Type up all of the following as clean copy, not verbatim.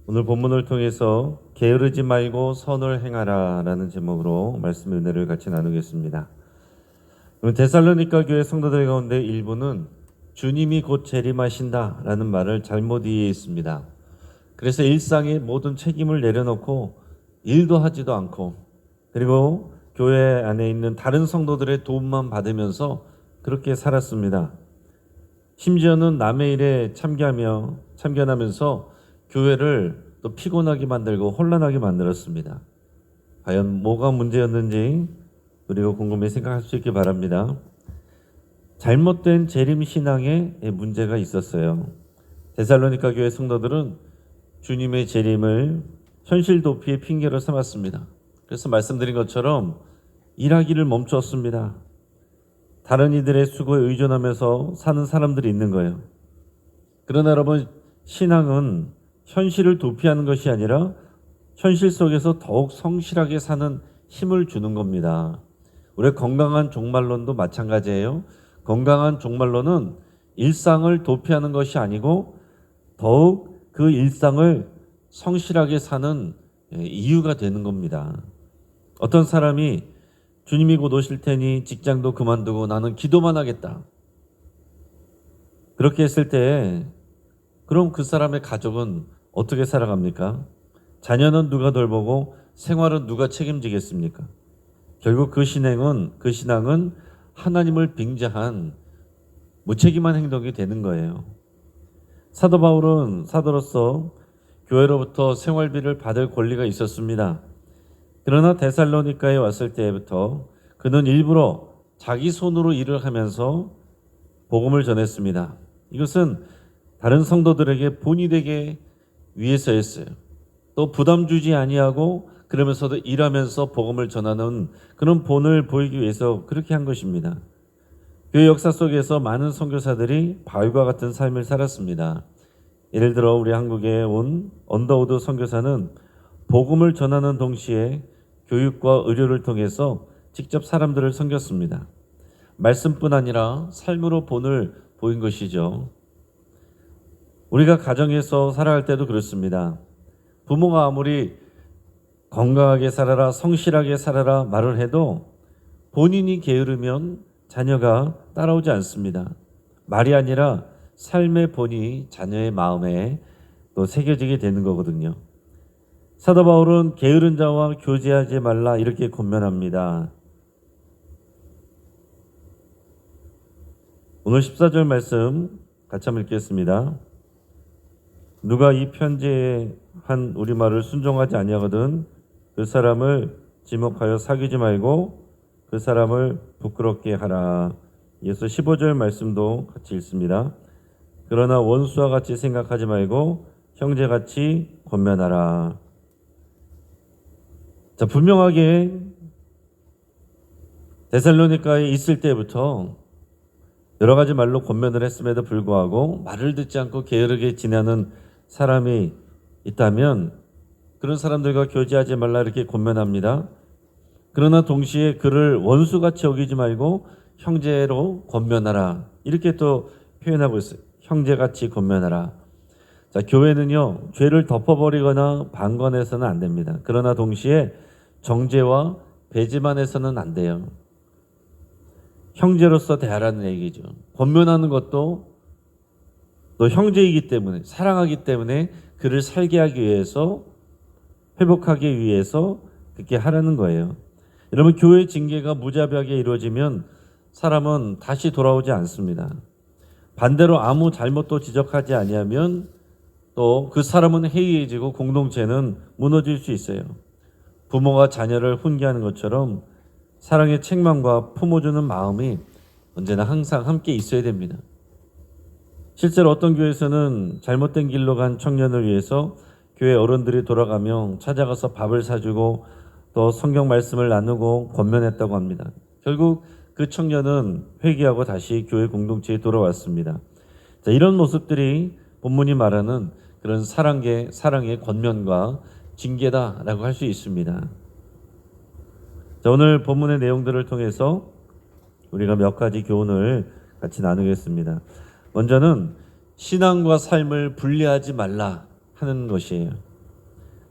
오늘 본문을 통해서 게으르지 말고 선을 행하라 라는 제목으로 말씀 은혜를 같이 나누겠습니다. 데살로니가 교회 성도들 가운데 일부는 주님이 곧 재림하신다 라는 말을 잘못 이해했습니다. 그래서 일상의 모든 책임을 내려놓고 일도 하지도 않고, 그리고 교회 안에 있는 다른 성도들의 도움만 받으면서 그렇게 살았습니다. 심지어는 남의 일에 참견하면서 교회를 또 피곤하게 만들고 혼란하게 만들었습니다. 과연 뭐가 문제였는지 우리가 곰곰이 생각할 수 있게 바랍니다. 잘못된 재림 신앙에 문제가 있었어요. 데살로니가 교회 성도들은 주님의 재림을 현실 도피의 핑계로 삼았습니다. 그래서 말씀드린 것처럼 일하기를 멈췄습니다. 다른 이들의 수고에 의존하면서 사는 사람들이 있는 거예요. 그러나 여러분, 신앙은 현실을 도피하는 것이 아니라 현실 속에서 더욱 성실하게 사는 힘을 주는 겁니다. 우리 건강한 종말론도 마찬가지예요. 건강한 종말론은 일상을 도피하는 것이 아니고 더욱 그 일상을 성실하게 사는 이유가 되는 겁니다. 어떤 사람이 주님이 곧 오실 테니 직장도 그만두고 나는 기도만 하겠다, 그렇게 했을 때 그럼 그 사람의 가족은 어떻게 살아갑니까? 자녀는 누가 돌보고 생활은 누가 책임지겠습니까? 결국 그 신앙은 하나님을 빙자한 무책임한 행동이 되는 거예요. 사도 바울은 사도로서 교회로부터 생활비를 받을 권리가 있었습니다. 그러나 데살로니가에 왔을 때부터 그는 일부러 자기 손으로 일을 하면서 복음을 전했습니다. 이것은 다른 성도들에게 본이 되게 위해서였어요. 또 부담 주지 아니하고 그러면서도 일하면서 복음을 전하는 그런 본을 보이기 위해서 그렇게 한 것입니다. 교회 역사 속에서 많은 선교사들이 바울과 같은 삶을 살았습니다. 예를 들어 우리 한국에 온 언더우드 선교사는 복음을 전하는 동시에 교육과 의료를 통해서 직접 사람들을 섬겼습니다. 말씀뿐 아니라 삶으로 본을 보인 것이죠. 우리가 가정에서 살아갈 때도 그렇습니다. 부모가 아무리 건강하게 살아라, 성실하게 살아라 말을 해도 본인이 게으르면 자녀가 따라오지 않습니다. 말이 아니라 삶의 본이 자녀의 마음에 또 새겨지게 되는 거거든요. 사도 바울은 게으른 자와 교제하지 말라 이렇게 권면합니다. 오늘 14절 말씀 같이 한번 읽겠습니다. 누가 이 편지에 한 우리말을 순종하지 아니하거든 그 사람을 지목하여 사귀지 말고 그 사람을 부끄럽게 하라. 이어서 15절 말씀도 같이 읽습니다. 그러나 원수와 같이 생각하지 말고 형제같이 권면하라. 자, 분명하게 데살로니가에 있을 때부터 여러 가지 말로 권면을 했음에도 불구하고 말을 듣지 않고 게으르게 지내는 사람이 있다면 그런 사람들과 교제하지 말라 이렇게 권면합니다. 그러나 동시에 그를 원수같이 여기지 말고 형제로 권면하라 이렇게 또 표현하고 있어요. 형제같이 권면하라. 자, 교회는요 죄를 덮어버리거나 방관해서는 안 됩니다. 그러나 동시에 정죄와 배제만 해서는 안 돼요. 형제로서 대하라는 얘기죠. 권면하는 것도 또 형제이기 때문에, 사랑하기 때문에 그를 살게 하기 위해서, 회복하기 위해서 그렇게 하라는 거예요. 여러분, 교회 징계가 무자비하게 이루어지면 사람은 다시 돌아오지 않습니다. 반대로 아무 잘못도 지적하지 아니하면 또 그 사람은 해이해지고 공동체는 무너질 수 있어요. 부모가 자녀를 훈계하는 것처럼 사랑의 책망과 품어주는 마음이 언제나 항상 함께 있어야 됩니다. 실제로 어떤 교회에서는 잘못된 길로 간 청년을 위해서 교회 어른들이 돌아가며 찾아가서 밥을 사주고 또 성경 말씀을 나누고 권면했다고 합니다. 결국 그 청년은 회개하고 다시 교회 공동체에 돌아왔습니다. 자, 이런 모습들이 본문이 말하는 그런 사랑의 권면과 징계다라고 할 수 있습니다. 자, 오늘 본문의 내용들을 통해서 우리가 몇 가지 교훈을 같이 나누겠습니다. 먼저는 신앙과 삶을 분리하지 말라 하는 것이에요.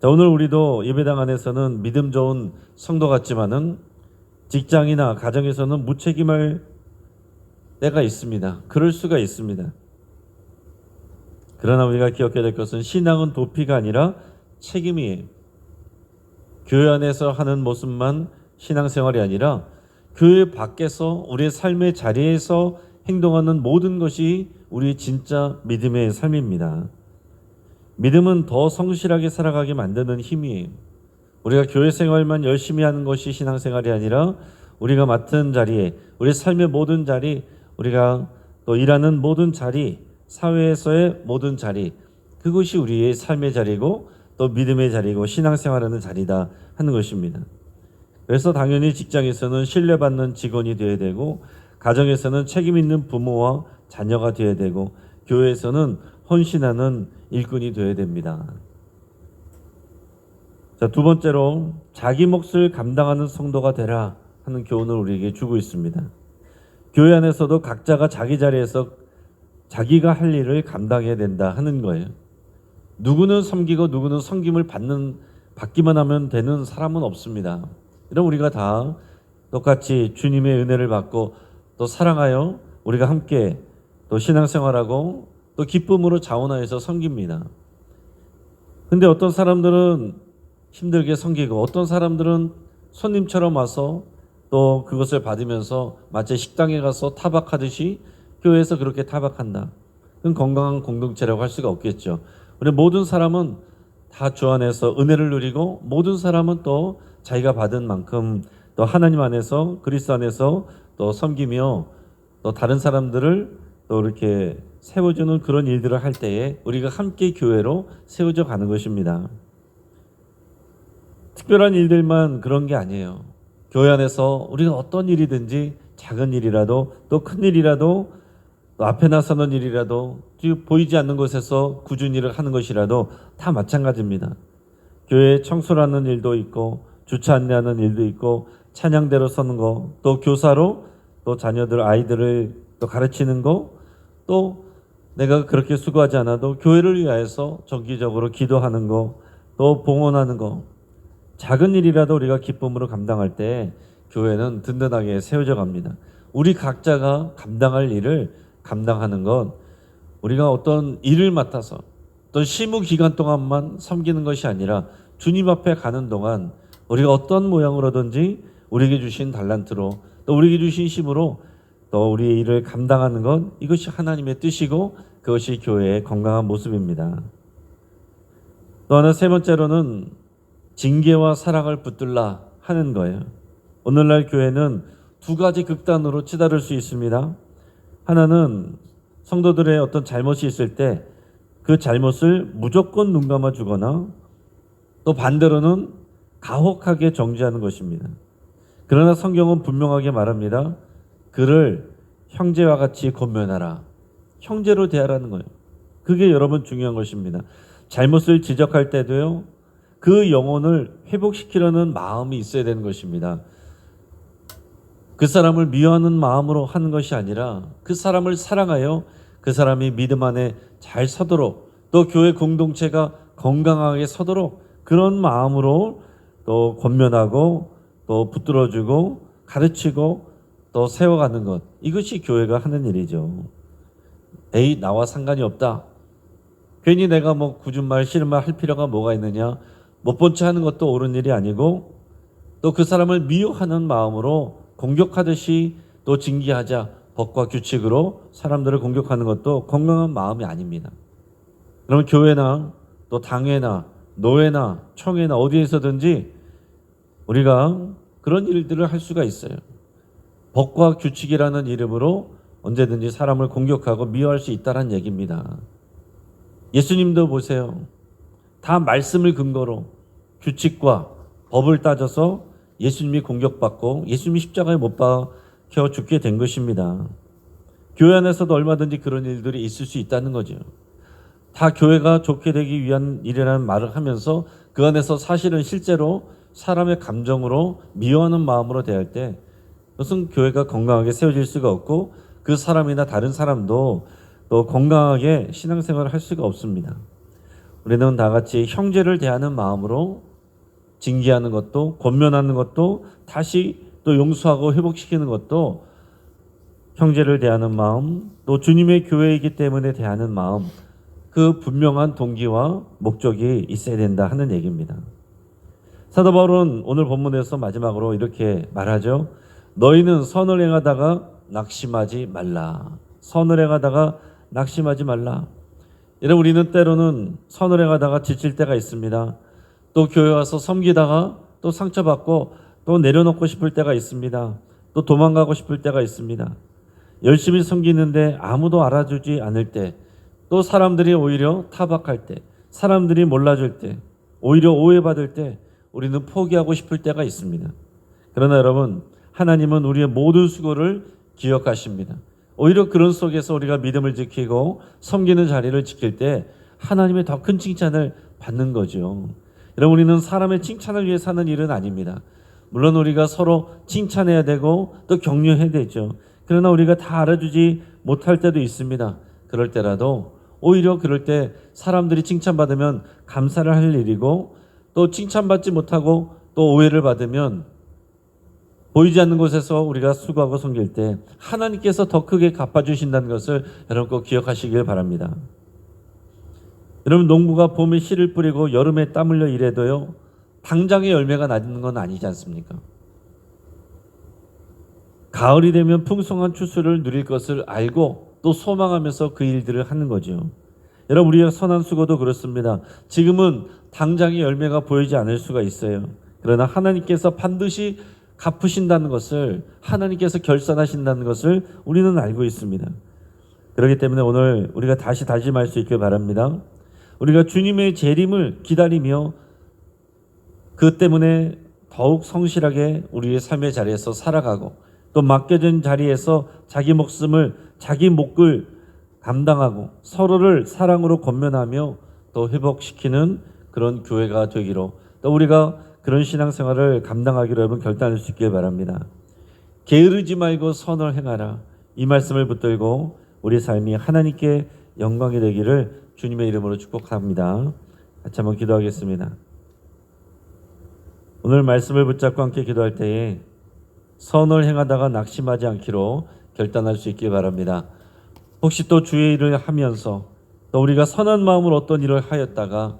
자, 오늘 우리도 예배당 안에서는 믿음 좋은 성도 같지만은 직장이나 가정에서는 무책임할 때가 있습니다. 그럴 수가 있습니다. 그러나 우리가 기억해야 될 것은 신앙은 도피가 아니라 책임이에요. 교회 안에서 하는 모습만 신앙생활이 아니라 교회 밖에서 우리의 삶의 자리에서 행동하는 모든 것이 우리의 진짜 믿음의 삶입니다. 믿음은 더 성실하게 살아가게 만드는 힘이에요. 우리가 교회 생활만 열심히 하는 것이 신앙생활이 아니라 우리가 맡은 자리에, 우리 삶의 모든 자리, 우리가 또 일하는 모든 자리, 사회에서의 모든 자리, 그것이 우리의 삶의 자리고 또 믿음의 자리고 신앙생활하는 자리다 하는 것입니다. 그래서 당연히 직장에서는 신뢰받는 직원이 되어야 되고, 가정에서는 책임 있는 부모와 자녀가 되어야 되고, 교회에서는 헌신하는 일꾼이 되어야 됩니다. 자, 두 번째로 자기 몫을 감당하는 성도가 되라 하는 교훈을 우리에게 주고 있습니다. 교회 안에서도 각자가 자기 자리에서 자기가 할 일을 감당해야 된다 하는 거예요. 누구는 섬기고 누구는 섬김을 받기만 하면 되는 사람은 없습니다. 이런 우리가 다 똑같이 주님의 은혜를 받고 또 사랑하여 우리가 함께 또 신앙생활하고 또 기쁨으로 자원하여서 섬깁니다. 근데 어떤 사람들은 힘들게 섬기고 어떤 사람들은 손님처럼 와서 또 그것을 받으면서 마치 식당에 가서 타박하듯이 교회에서 그렇게 타박한다. 그건 건강한 공동체라고 할 수가 없겠죠. 우리 모든 사람은 다 주 안에서 은혜를 누리고 모든 사람은 또 자기가 받은 만큼 또 하나님 안에서 그리스도 안에서 또 섬기며 또 다른 사람들을 또 이렇게 세워주는 그런 일들을 할 때에 우리가 함께 교회로 세워져 가는 것입니다. 특별한 일들만 그런 게 아니에요. 교회 안에서 우리가 어떤 일이든지 작은 일이라도 또 큰 일이라도 또 앞에 나서는 일이라도 보이지 않는 곳에서 꾸준히 일을 하는 것이라도 다 마찬가지입니다. 교회 청소를 하는 일도 있고 주차 안내하는 일도 있고 찬양대로 서는 거, 또 교사로 또 자녀들 아이들을 또 가르치는 거, 또 내가 그렇게 수고하지 않아도 교회를 위하여서 정기적으로 기도하는 거, 또 봉헌하는 거, 작은 일이라도 우리가 기쁨으로 감당할 때 교회는 든든하게 세워져 갑니다. 우리 각자가 감당할 일을 감당하는 건 우리가 어떤 일을 맡아서 또 시무 기간 동안만 섬기는 것이 아니라 주님 앞에 가는 동안 우리가 어떤 모양으로든지 우리에게 주신 달란트로 또 우리에게 주신 힘으로 또 우리의 일을 감당하는 것, 이것이 하나님의 뜻이고 그것이 교회의 건강한 모습입니다. 또 하나 세 번째로는 징계와 사랑을 붙들라 하는 거예요. 오늘날 교회는 두 가지 극단으로 치달을 수 있습니다. 하나는 성도들의 어떤 잘못이 있을 때 그 잘못을 무조건 눈 감아 주거나 또 반대로는 가혹하게 정죄하는 것입니다. 그러나 성경은 분명하게 말합니다. 그를 형제와 같이 권면하라. 형제로 대하라는 거예요. 그게 여러분 중요한 것입니다. 잘못을 지적할 때도요, 그 영혼을 회복시키려는 마음이 있어야 되는 것입니다. 그 사람을 미워하는 마음으로 하는 것이 아니라 그 사람을 사랑하여 그 사람이 믿음 안에 잘 서도록 또 교회 공동체가 건강하게 서도록 그런 마음으로 또 권면하고 또 붙들어주고 가르치고 또 세워가는 것, 이것이 교회가 하는 일이죠. 에이, 나와 상관이 없다. 괜히 내가 뭐 굳은 말 싫은 말 할 필요가 뭐가 있느냐. 못 본 채 하는 것도 옳은 일이 아니고 또 그 사람을 미워하는 마음으로 공격하듯이 또 징계하자 법과 규칙으로 사람들을 공격하는 것도 건강한 마음이 아닙니다. 그러면 교회나 또 당회나 노회나 청회나 어디에서든지 우리가 그런 일들을 할 수가 있어요. 법과 규칙이라는 이름으로 언제든지 사람을 공격하고 미워할 수 있다는 얘기입니다. 예수님도 보세요. 다 말씀을 근거로 규칙과 법을 따져서 예수님이 공격받고 예수님이 십자가에 못 박혀 죽게 된 것입니다. 교회 안에서도 얼마든지 그런 일들이 있을 수 있다는 거죠. 다 교회가 좋게 되기 위한 일이라는 말을 하면서 그 안에서 사실은 실제로 사람의 감정으로 미워하는 마음으로 대할 때 그것은 교회가 건강하게 세워질 수가 없고 그 사람이나 다른 사람도 또 건강하게 신앙생활을 할 수가 없습니다. 우리는 다 같이 형제를 대하는 마음으로 징계하는 것도, 권면하는 것도, 다시 또 용서하고 회복시키는 것도 형제를 대하는 마음, 또 주님의 교회이기 때문에 대하는 마음, 그 분명한 동기와 목적이 있어야 된다 하는 얘기입니다. 사도 바울은 오늘 본문에서 마지막으로 이렇게 말하죠. 너희는 선을 행하다가 낙심하지 말라. 선을 행하다가 낙심하지 말라. 여러분, 우리는 때로는 선을 행하다가 지칠 때가 있습니다. 또 교회 와서 섬기다가 또 상처받고 또 내려놓고 싶을 때가 있습니다. 또 도망가고 싶을 때가 있습니다. 열심히 섬기는데 아무도 알아주지 않을 때, 또 사람들이 오히려 타박할 때, 사람들이 몰라줄 때, 오히려 오해받을 때 우리는 포기하고 싶을 때가 있습니다. 그러나 여러분, 하나님은 우리의 모든 수고를 기억하십니다. 오히려 그런 속에서 우리가 믿음을 지키고 섬기는 자리를 지킬 때 하나님의 더 큰 칭찬을 받는 거죠. 여러분, 우리는 사람의 칭찬을 위해 사는 일은 아닙니다. 물론 우리가 서로 칭찬해야 되고 또 격려해야 되죠. 그러나 우리가 다 알아주지 못할 때도 있습니다. 그럴 때라도 오히려 그럴 때 사람들이 칭찬받으면 감사를 할 일이고, 또 칭찬받지 못하고 또 오해를 받으면 보이지 않는 곳에서 우리가 수고하고 섬길 때 하나님께서 더 크게 갚아주신다는 것을 여러분 꼭 기억하시길 바랍니다. 여러분, 농부가 봄에 씨를 뿌리고 여름에 땀 흘려 일해도요, 당장의 열매가 나는 건 아니지 않습니까? 가을이 되면 풍성한 추수를 누릴 것을 알고 또 소망하면서 그 일들을 하는 거죠. 여러분, 우리의 선한 수고도 그렇습니다. 지금은 당장의 열매가 보이지 않을 수가 있어요. 그러나 하나님께서 반드시 갚으신다는 것을, 하나님께서 결산하신다는 것을 우리는 알고 있습니다. 그렇기 때문에 오늘 우리가 다시 다짐할 수 있길 바랍니다. 우리가 주님의 재림을 기다리며 그 때문에 더욱 성실하게 우리의 삶의 자리에서 살아가고, 또 맡겨진 자리에서 자기 몫을 감당하고 서로를 사랑으로 권면하며 또 회복시키는 그런 교회가 되기로, 또 우리가 그런 신앙생활을 감당하기로 여러분 결단할 수 있길 바랍니다. 게으르지 말고 선을 행하라. 이 말씀을 붙들고 우리 삶이 하나님께 영광이 되기를 주님의 이름으로 축복합니다. 같이 한번 기도하겠습니다. 오늘 말씀을 붙잡고 함께 기도할 때에 선을 행하다가 낙심하지 않기로 결단할 수 있길 바랍니다. 혹시 또 주의 일을 하면서 또 우리가 선한 마음으로 어떤 일을 하였다가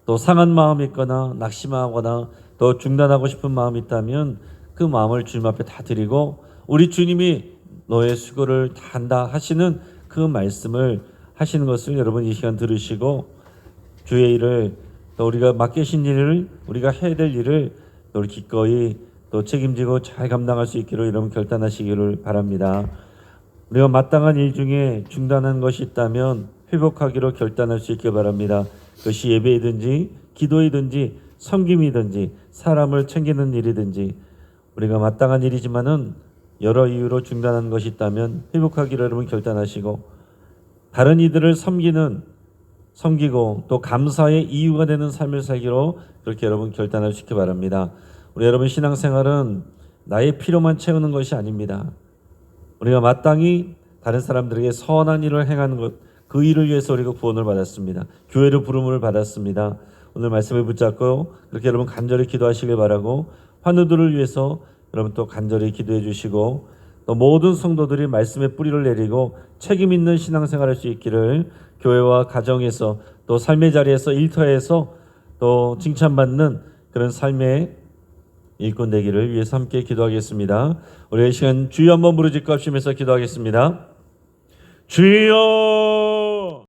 또 상한 마음이 있거나 낙심하거나 또 중단하고 싶은 마음이 있다면 그 마음을 주님 앞에 다 드리고, 우리 주님이 너의 수고를 다 한다 하시는 그 말씀을 하시는 것을 여러분 이 시간 들으시고, 주의 일을, 또 우리가 맡기신 일을, 우리가 해야 될 일을 또 기꺼이 또 책임지고 잘 감당할 수 있기로 여러분 결단하시기를 바랍니다. 우리가 마땅한 일 중에 중단한 것이 있다면 회복하기로 결단할 수 있길 바랍니다. 그것이 예배이든지 기도이든지 섬김이든지 사람을 챙기는 일이든지, 우리가 마땅한 일이지만은 여러 이유로 중단한 것이 있다면 회복하기로 여러분 결단하시고, 다른 이들을 섬기고 또 감사의 이유가 되는 삶을 살기로 그렇게 여러분 결단할 수 있기 바랍니다. 우리 여러분 신앙생활은 나의 필요만 채우는 것이 아닙니다. 우리가 마땅히 다른 사람들에게 선한 일을 행하는 것, 그 일을 위해서 우리가 구원을 받았습니다. 교회로 부름을 받았습니다. 오늘 말씀을 붙잡고 그렇게 여러분 간절히 기도하시길 바라고, 환우들을 위해서 여러분 또 간절히 기도해 주시고, 또 모든 성도들이 말씀의 뿌리를 내리고 책임 있는 신앙생활할 수 있기를 교회와 가정에서 또 삶의 자리에서 일터에서 또 칭찬받는 그런 삶의 일꾼 되기를 위해서 함께 기도하겠습니다. 우리 이 시간 주여 한번 부르짖고 합심해서 기도하겠습니다. 주여.